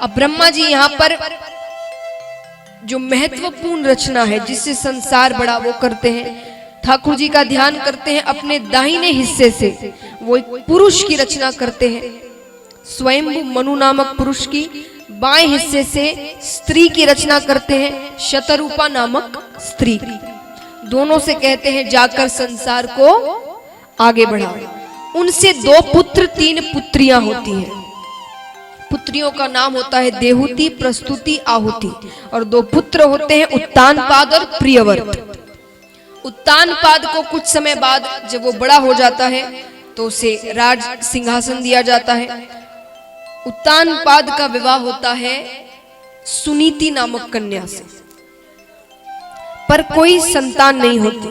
अब ब्रह्मा जी यहाँ पर जो महत्वपूर्ण रचना है जिससे संसार बड़ा वो करते हैं, ठाकुर जी का ध्यान करते हैं अपने दाहिने हिस्से से, वो एक पुरुष की रचना करते हैं, स्वयंभू मनु नामक पुरुष की। बाएं हिस्से से स्त्री की रचना करते हैं, शतरूपा नामक स्त्री की। दोनों से कहते हैं जाकर संसार को आगे बढ़ाओ। उनसे 2 पुत्र 3 पुत्रियां होती हैं। पुत्रियों का नाम होता है देहुति, प्रस्तुति, आहुति, और 2 पुत्र होते हैं उत्तानपाद और प्रियव्रत। उत्तानपाद को कुछ समय बाद जब वो बड़ा हो जाता है तो उसे राज सिंहासन दिया जाता है। उत्तानपाद का विवाह होता है सुनीति नामक कन्या से, पर कोई संतान नहीं होती।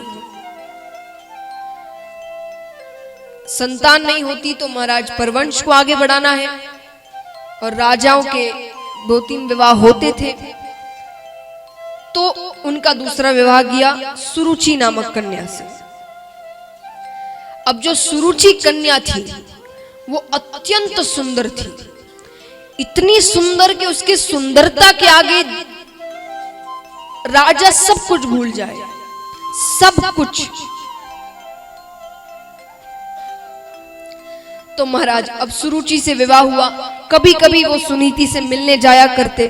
संतान नहीं होती तो महाराज परवंश को आगे बढ़ाना है, और राजाओं के 2-3 विवाह होते थे, तो उनका दूसरा विवाह किया सुरुचि नामक कन्या से। अब जो सुरुचि कन्या थी वो अत्यंत सुंदर थी, इतनी सुंदर कि उसकी सुंदरता के आगे राजा सब कुछ भूल जाए, सब कुछ। तो महाराज अब सुरुचि से विवाह हुआ। कभी कभी वो सुनीति से मिलने जाया करते।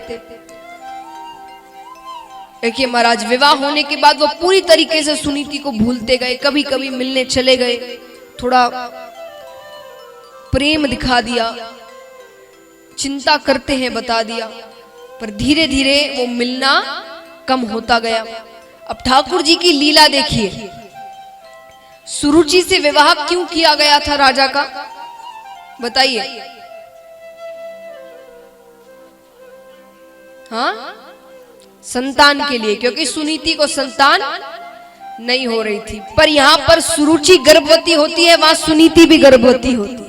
देखिए महाराज, विवाह होने के बाद वो पूरी तरीके से सुनीति को भूलते गए, कभी कभी मिलने चले गए, थोड़ा प्रेम दिखा दिया, चिंता करते हैं बता दिया, पर धीरे धीरे वो मिलना कम होता गया। अब ठाकुर जी की लीला देखिए, सुरुचि से विवाह क्यों किया गया था राजा का, बताइए। हाँ, संतान के लिए, क्योंकि सुनीति को संतान नहीं हो रही थी। पर यहां पर सुरुचि गर्भवती होती है, वहां सुनीति भी गर्भवती होती है।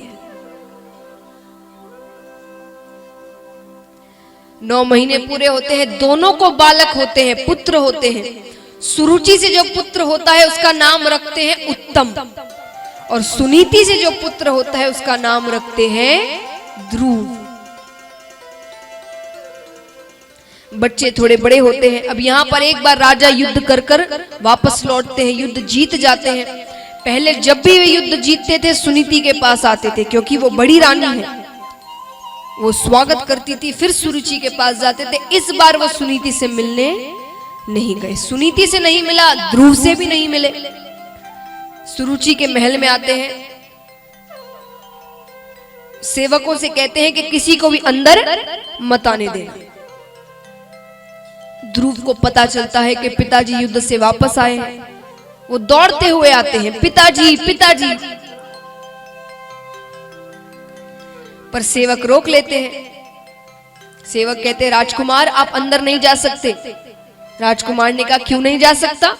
9 महीने पूरे होते हैं, दोनों को बालक होते हैं, पुत्र होते हैं। सुरुचि से जो पुत्र होता है उसका नाम रखते हैं उत्तम, और सुनीति से जो पुत्र होता है उसका नाम रखते हैं ध्रुव। बच्चे थोड़े बड़े होते हैं। अब यहाँ पर एक बार राजा युद्ध कर कर वापस लौटते हैं, युद्ध जीत जाते हैं। पहले जब भी वे युद्ध जीतते थे सुनीति के पास आते थे, क्योंकि वो बड़ी रानी है, वो स्वागत करती थी, फिर सुरुचि के पास जाते थे। इस बार वो सुनीति से मिलने नहीं गए, सुनीति से नहीं मिला, ध्रुव से भी नहीं मिले। सुरुचि के महल में आते हैं, सेवकों से कहते हैं कि किसी को भी अंदर मत आने देना। ध्रुव को पता चलता है कि पिताजी युद्ध से वापस आए हैं। वो दौड़ते हुए आते हैं, पिताजी पिताजी, पर सेवक रोक लेते हैं। सेवक कहते हैं राजकुमार आप अंदर नहीं जा सकते। राजकुमार ने कहा क्यों नहीं जा सकता,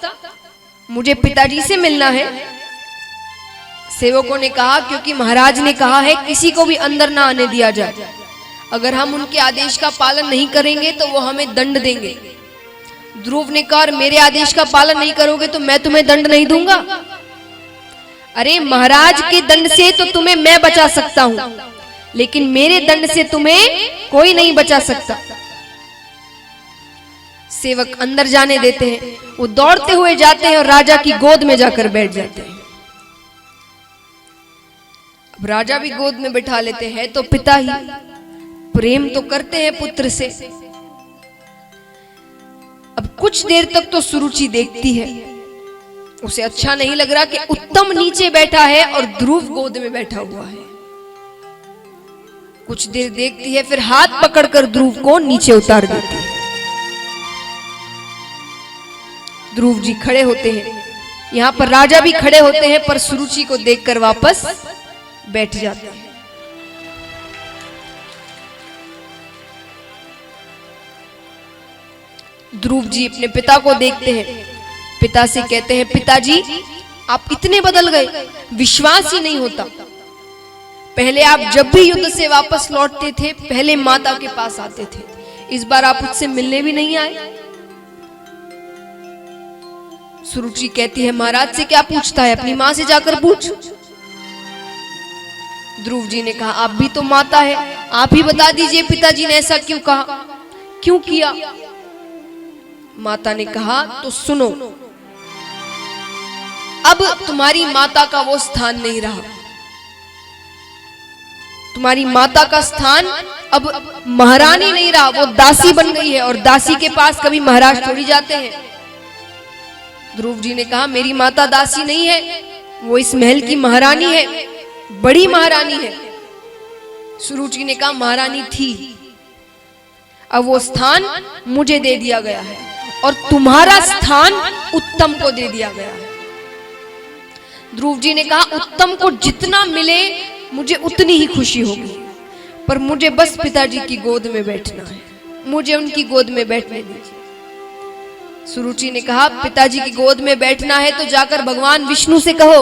मुझे पिताजी से मिलना है। सेवकों ने कहा क्योंकि महाराज ने कहा है किसी को भी अंदर ना आने दिया जाए, अगर हम उनके आदेश का पालन नहीं करेंगे तो वो हमें दंड देंगे। ध्रुव ने कहा मेरे आदेश का पालन नहीं करोगे तो मैं तुम्हें दंड नहीं दूंगा। अरे महाराज के दंड से तो तुम्हें मैं बचा सकता हूं, लेकिन मेरे दंड से तुम्हें कोई नहीं बचा सकता। सेवक अंदर जाने देते हैं, वो दौड़ते हुए जाते हैं और राजा की गोद में जाकर बैठ जाते हैं। अब राजा भी गोद में बिठा लेते हैं, तो पिता ही प्रेम तो करते हैं पुत्र से। अब कुछ देर तक तो सुरुचि देखती है, उसे अच्छा नहीं लग रहा कि उत्तम नीचे बैठा है और ध्रुव गोद में बैठा हुआ है। कुछ देर देखती है, फिर हाथ पकड़कर ध्रुव को नीचे उतार देती है। ध्रुव जी खड़े होते हैं, यहां पर राजा भी खड़े होते हैं, पर सुरुचि को देखकर वापस बैठ जाते हैं। ध्रुव जी अपने पिता को देखते हैं, पिता से कहते हैं पिताजी आप इतने बदल गए, विश्वास ही नहीं होता। पहले आप जब भी युद्ध से वापस लौटते थे पहले माता के पास आते थे, इस बार आप उससे मिलने भी नहीं आए। सुरुचि कहती है महाराज से क्या पूछता है, अपनी मां से जाकर पूछ। ध्रुव जी ने कहा आप भी तो माता है, आप ही बता दीजिए पिताजी ने ऐसा क्यों कहा, क्यों किया। माता ने कहा तो सुनो, अब तुम्हारी माता का वो स्थान नहीं रहा। तुम्हारी माता का स्थान अब महारानी नहीं रहा, वो दासी बन गई है, और दासी के पास कभी महाराज थोड़ी जाते हैं। ध्रुव जी ने कहा मेरी माता दासी नहीं है, वो इस महल की महारानी है, बड़ी महारानी है। सुरुचि ने कहा महारानी थी, अब वो स्थान मुझे दे दिया गया है, और तुम्हारा स्थान उत्तम को दे दिया गया है। ध्रुव जी ने कहा उत्तम को जितना मिले मुझे उतनी ही खुशी होगी, पर मुझे बस पिताजी की गोद में बैठना है, मुझे उनकी गोद में बैठने दीजिए। सुरुचि ने कहा पिताजी की गोद में बैठना है तो जाकर भगवान विष्णु से कहो।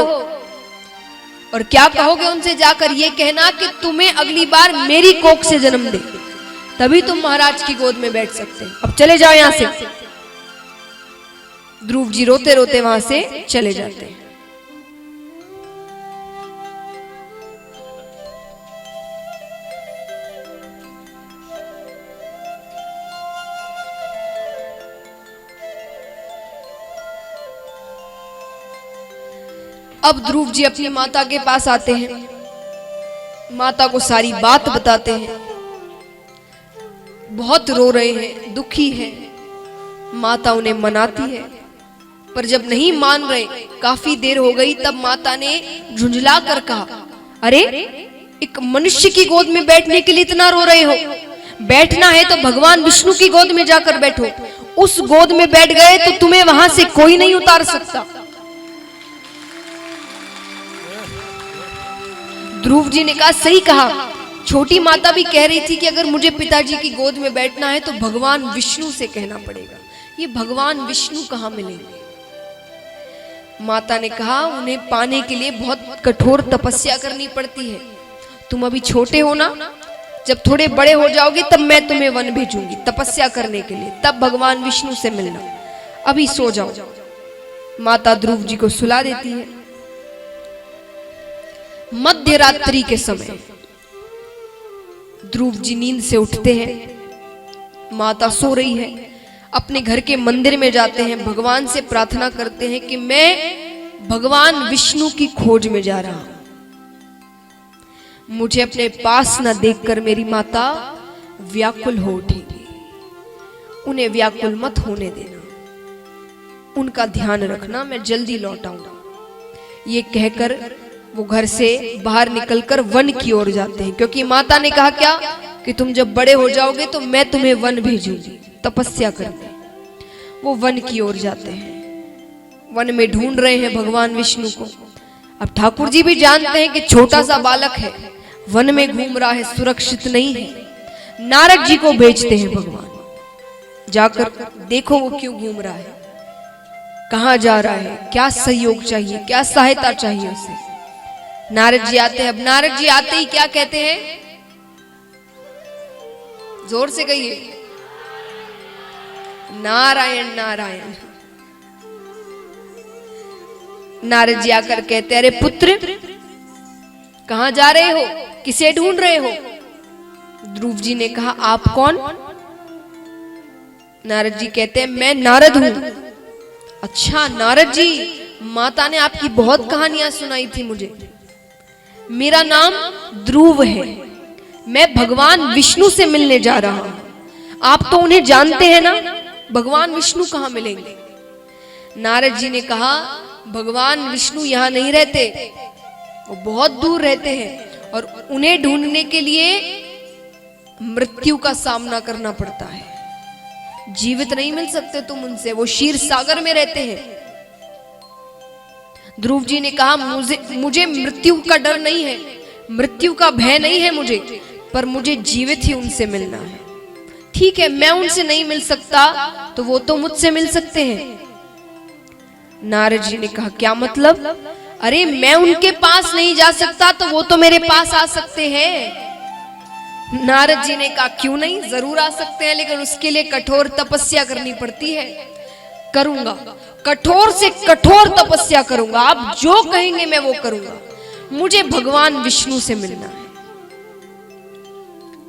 और क्या कहोगे उनसे जाकर? ये कहना कि तुम्हें अगली बार मेरी कोख से जन्म दे, तभी तुम महाराज की गोद में बैठ सकते हैं। अब चले जाओ यहां से। ध्रुव जी रोते रोते वहां से चले जाते हैं। अब ध्रुव जी अपनी माता के पास आते हैं, माता को सारी बात बताते हैं, बहुत रो रहे हैं, दुखी हैं। माता उन्हें मनाती है, पर जब नहीं मान रहे, काफी देर हो गई, तब माता ने झुंझला कर कहा अरे एक मनुष्य की गोद में बैठने के लिए इतना रो रहे हो? बैठना है तो भगवान विष्णु की गोद में जाकर बैठो। उस गोद में बैठ गए तो तुम्हें वहां से कोई नहीं उतार सकता। ध्रुव जी ने कहा सही कहा, छोटी माता भी कह रही थी कि अगर मुझे पिताजी की गोद में बैठना है तो भगवान विष्णु से कहना पड़ेगा। ये भगवान विष्णु कहां मिलेंगे? माता ने कहा उन्हें पाने के लिए बहुत कठोर तपस्या करनी पड़ती है। तुम अभी छोटे हो ना, जब थोड़े बड़े हो जाओगे तब मैं तुम्हें वन भेजूंगी तपस्या करने के लिए, तब भगवान विष्णु से मिलना। अभी सो जाओ। माता ध्रुव जी को सुला देती है। मध्य रात्रि के समय ध्रुव जी नींद से उठते हैं, माता सो रही है। अपने घर के मंदिर में जाते हैं, भगवान से प्रार्थना करते हैं कि मैं भगवान विष्णु की खोज में जा रहा हूं, मुझे अपने पास न देखकर मेरी माता व्याकुल हो उठेगी, उन्हें व्याकुल मत होने देना, उनका ध्यान रखना, मैं जल्दी लौट आऊंगा। ये कहकर वो घर से बाहर निकलकर वन की ओर जाते हैं, क्योंकि माता ने कहा क्या कि तुम जब बड़े हो जाओगे तो मैं तुम्हें वन भेजूंगी तपस्या करने। वो वन की ओर जाते हैं, वन में ढूंढ रहे हैं भगवान विष्णु को। अब ठाकुर जी भी जानते हैं कि छोटा सा बालक है, वन में घूम रहा है, सुरक्षित नहीं है। नारद जी को भेजते हैं भगवान, जाकर देखो वो क्यों घूम रहा है, कहां जा रहा है, क्या सहयोग चाहिए, क्या सहायता चाहिए उसे। नारद जी आते हैं। अब नारद जी आते ही क्या कहते हैं? जोर से कहिए, नारायण नारायण। नारद जी आकर कहते अरे पुत्र कहां जा रहे हो, किसे ढूंढ रहे हो? ध्रुव जी ने कहा आप कौन? नारद जी कहते हैं मैं नारद हूं। अच्छा नारद जी, माता ने आपकी बहुत कहानियां सुनाई थी मुझे। मेरा नाम ध्रुव है, मैं भगवान विष्णु से मिलने जा रहा हूं। आप तो उन्हें जानते हैं ना, भगवान विष्णु कहां मिलेंगे? नारद जी ने कहा भगवान विष्णु यहां नहीं रहते, वो बहुत दूर रहते हैं, और उन्हें ढूंढने के लिए मृत्यु का सामना करना पड़ता है। जीवित नहीं मिल सकते तुम उनसे, वो क्षीर सागर में रहते हैं। ध्रुव जी ने कहा मुझे मृत्यु का डर नहीं है, मृत्यु का भय नहीं है मुझे, पर मुझे जीवित ही उनसे मिलना है। ठीक है, मैं उनसे नहीं मिल सकता तो वो तो मुझसे मिल सकते हैं। नारद जी ने कहा क्या मतलब? अरे मैं उनके पास नहीं जा सकता तो वो तो मेरे पास आ सकते हैं। नारद जी ने कहा क्यों नहीं, जरूर आ सकते हैं, लेकिन उसके लिए कठोर तपस्या करनी पड़ती है। करूंगा, कठोर से कठोर तपस्या करूंगा, आप जो कहेंगे मैं वो करूंगा। मुझे भगवान विष्णु से मिलना है।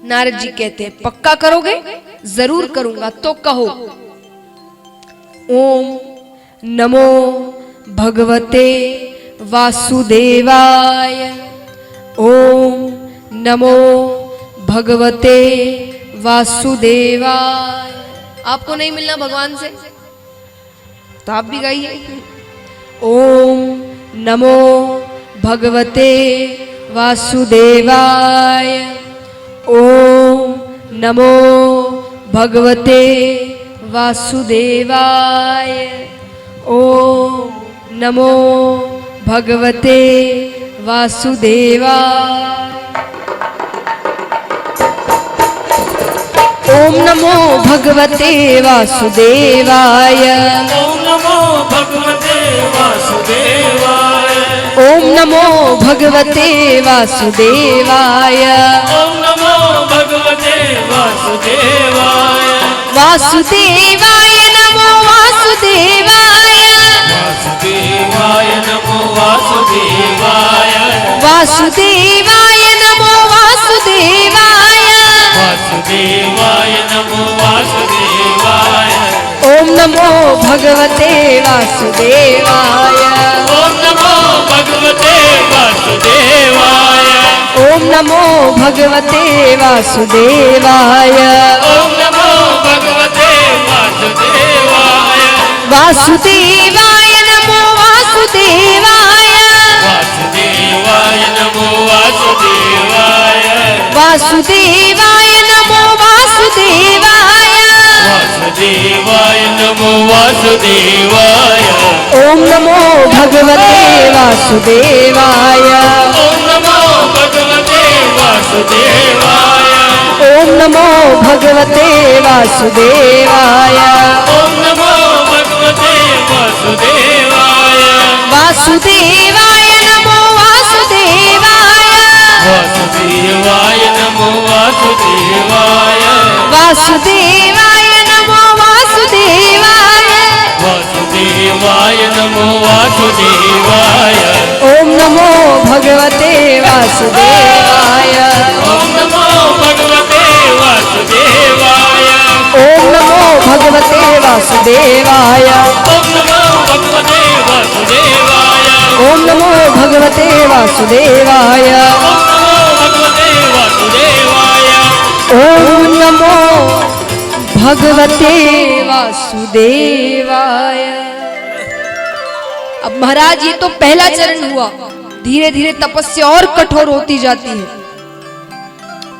नारद जी कहते हैं पक्का करोगे? जरूर करूंगा। तो कहो। ओम नमो भगवते वासुदेवाय। ओम नमो भगवते वासुदेवाय। आपको नहीं मिलना भगवान से तो आप भी गाइए। ओम नमो भगवते वासुदेवाय। ओम नमो भगवते वासुदेवाय। ओम नमो भगवते वासुदेवाय। ओम नमो भगवते वासुदेवाय। ओम नमो भगवते वासुदेवाय। ओम नमो भगवते वासुदेवाय। ओम नमो भगवते वासुदेवाय। वासुदेवाय नमो वासुदेवाय। वासुदेवाय नमो वासुदेवाय। वासुदेवाय नमो वासुदेवाय। वासुदेवाय नमो वासुदेवाय। ओम नमो भगवते वासुदेवाय। ओम नमो भगवते वासुदेवाय। ओम नमो भगवते वासुदेवाय। ओम नमो भगवते वासुदेवाय। वासुदेवाय नमो वासुदेवाय। वासुदेवाय नमो वासुदेवाय। वासुदेवाय नमो वासुदेवाय। वासुदेवाय नमो वासुदेवाय। ओम नमो भगवते वासुदेवाय। ओम नमो भगवते वासुदेवाय। ओम नमो भगवते वासुदेवाय। ओम नमो भगवते वासुदेवाय। वासुदेवाय नमो वासुदेवाय। वासुदेवाय नमो वासुदेवाय। वासुदेवाय नमो वासुदेवाय। वासुदेवाय नमो वासुदेवाय। ओम नमो भगवते वासुदेवाय। ओम नमो भगवते वासुदेवाय। ओम नमो भगवते वासुदेवाय। ओम नमो भगवते वासुदेवाय। ओम नमो भगवते वासुदेवाय। ओम नमो भगवते ओम नमो भगवते वासुदेवाय। वासुदेवाय। अब महाराज ये तो पहला चरण हुआ। धीरे धीरे तपस्या और कठोर होती जाती है।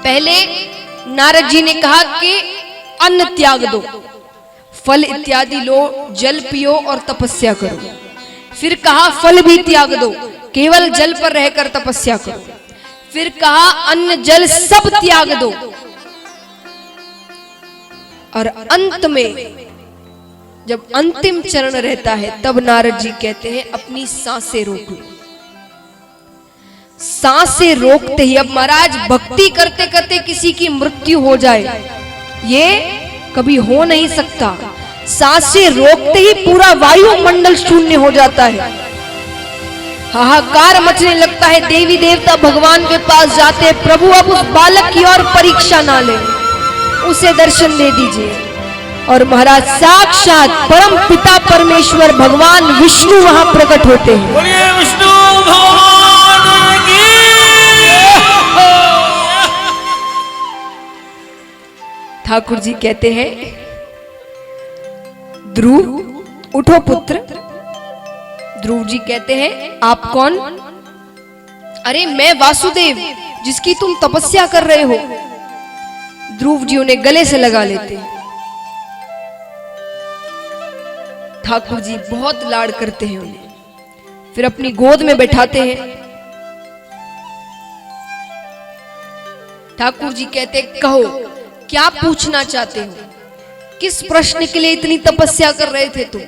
पहले नारद जी ने कहा कि अन्न त्याग दो, फल इत्यादि लो, जल पियो और तपस्या करो। फिर कहा फल भी त्याग दो, केवल जल पर रहकर तपस्या करो। फिर कहा अन्न जल सब त्याग दो। और अंत में जब अंतिम चरण रहता है तब नारद जी कहते हैं अपनी सांसें रोक लो। सांसें रोकते ही, अब महाराज भक्ति करते करते किसी की मृत्यु हो जाए ये कभी हो नहीं सकता। सांसें रोकते ही पूरा वायुमंडल शून्य हो जाता है। हाहाकार मचने लगता है। देवी देवता भगवान के पास जाते हैं, प्रभु अब उस बालक की और परीक्षा ना ले, उसे दर्शन दे दीजिए। और महाराज साक्षात परम पिता परमेश्वर भगवान विष्णु वहां प्रकट होते हैं। बोलिए विष्णु भगवान की। ठाकुर जी कहते हैं ध्रुव उठो पुत्र। ध्रुव जी कहते हैं आप कौन? अरे मैं वासुदेव जिसकी तुम तपस्या कर रहे हो। ध्रुव जी उन्हें गले से लगा लेते हैं। ठाकुर जी बहुत लाड करते हैं उन्हें, फिर अपनी गोद में बैठाते हैं। ठाकुर जी कहते कहो क्या पूछना चाहते हो, किस प्रश्न के लिए इतनी तपस्या कर रहे थे तुम?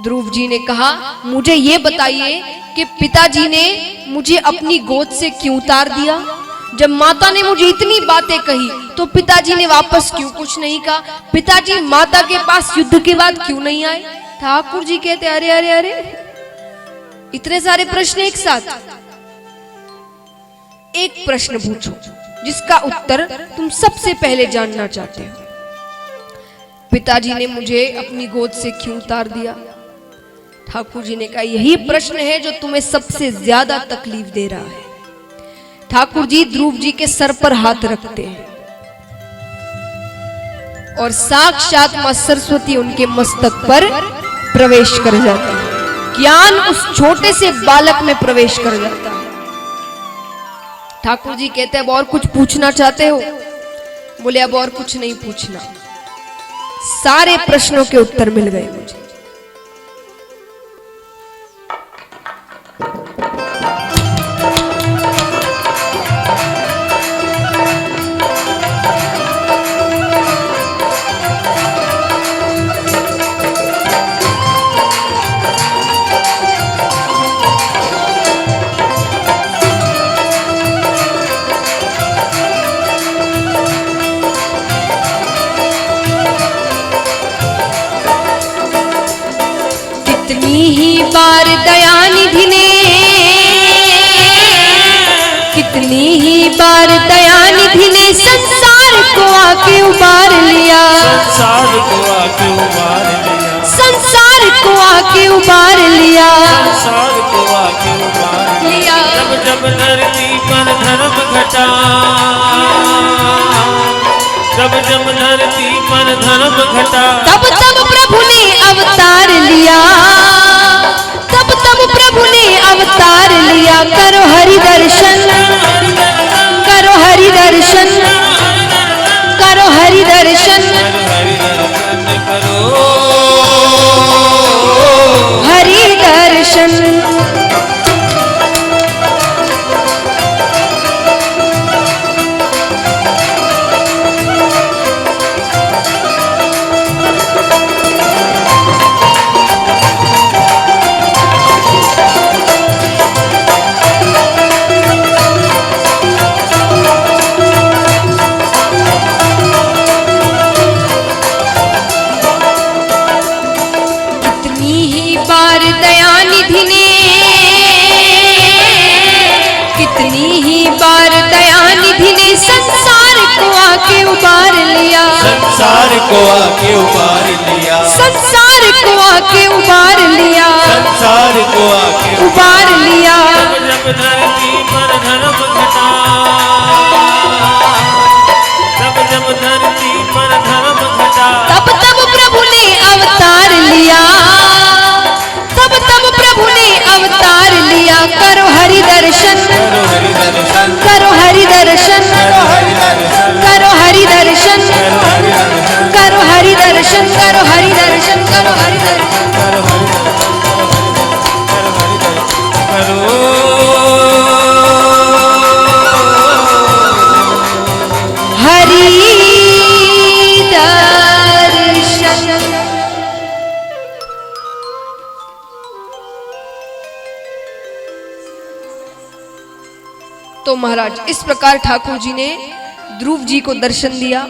ध्रुव जी ने कहा मुझे ये बताइए कि पिताजी ने मुझे अपनी गोद से क्यों उतार दिया? जब माता ने मुझे इतनी बातें कही तो पिताजी ने वापस क्यों कुछ नहीं कहा? पिताजी माता के पास युद्ध के बाद क्यों नहीं आए? ठाकुर जी कहते अरे अरे अरे इतने सारे प्रश्न एक साथ। एक प्रश्न पूछो जिसका उत्तर तुम सबसे पहले जानना चाहते हो। पिताजी ने मुझे अपनी गोद से क्यों उतार दिया? ठाकुर जी ने कहा, यही प्रश्न है जो तुम्हें सबसे ज्यादा तकलीफ दे रहा है। ठाकुर जी ध्रुव जी के सर पर हाथ रखते हैं और साक्षात मां सरस्वती उनके मस्तक पर प्रवेश कर जाती है। ज्ञान उस छोटे से बालक में प्रवेश कर जाता है। ठाकुर जी कहते हैं, अब और कुछ पूछना चाहते हो? बोले, अब और कुछ नहीं पूछना, सारे प्रश्नों के उत्तर मिल गए मुझे। ही बार दयानिधि ने, कितनी ही बार दयानिधि ने संसार को आके उबार लिया, संसार को आके उबार लिया, संसार को आके उबार लिया, संसार को आके उबार लिया। जब जब धरती पर धर्म घटा, जब जब धरती पर धर्म घटा, तब तब प्रभु ने अवतार लिया, तब तब प्रभु ने अवतार लिया। करो हरि दर्शन, करो हरि दर्शन, करो हरि दर्शन, करो हरि दर्शन। कितनी ही बार दयानिधि ने संसार को आके उबार लिया, संसार को आके उबार लिया, संसार को आके उबार लिया, संसार को आके उबार लिया। जब धरती पर धर्म घटा, जब धरती पर धर्म घटा, तब तब प्रभु ने अवतार लिया, तब तब प्रभु ने अवतार लिया। करो हरि दर्शन, करो हरि दर्शन, करो हरि दर्शन, करो हरि दर्शन, करो हरि दर्शन, करो हरि दर्शन, हरि दर्शन। तो महाराज इस प्रकार ठाकुर जी ने ध्रुव जी को दर्शन दिया।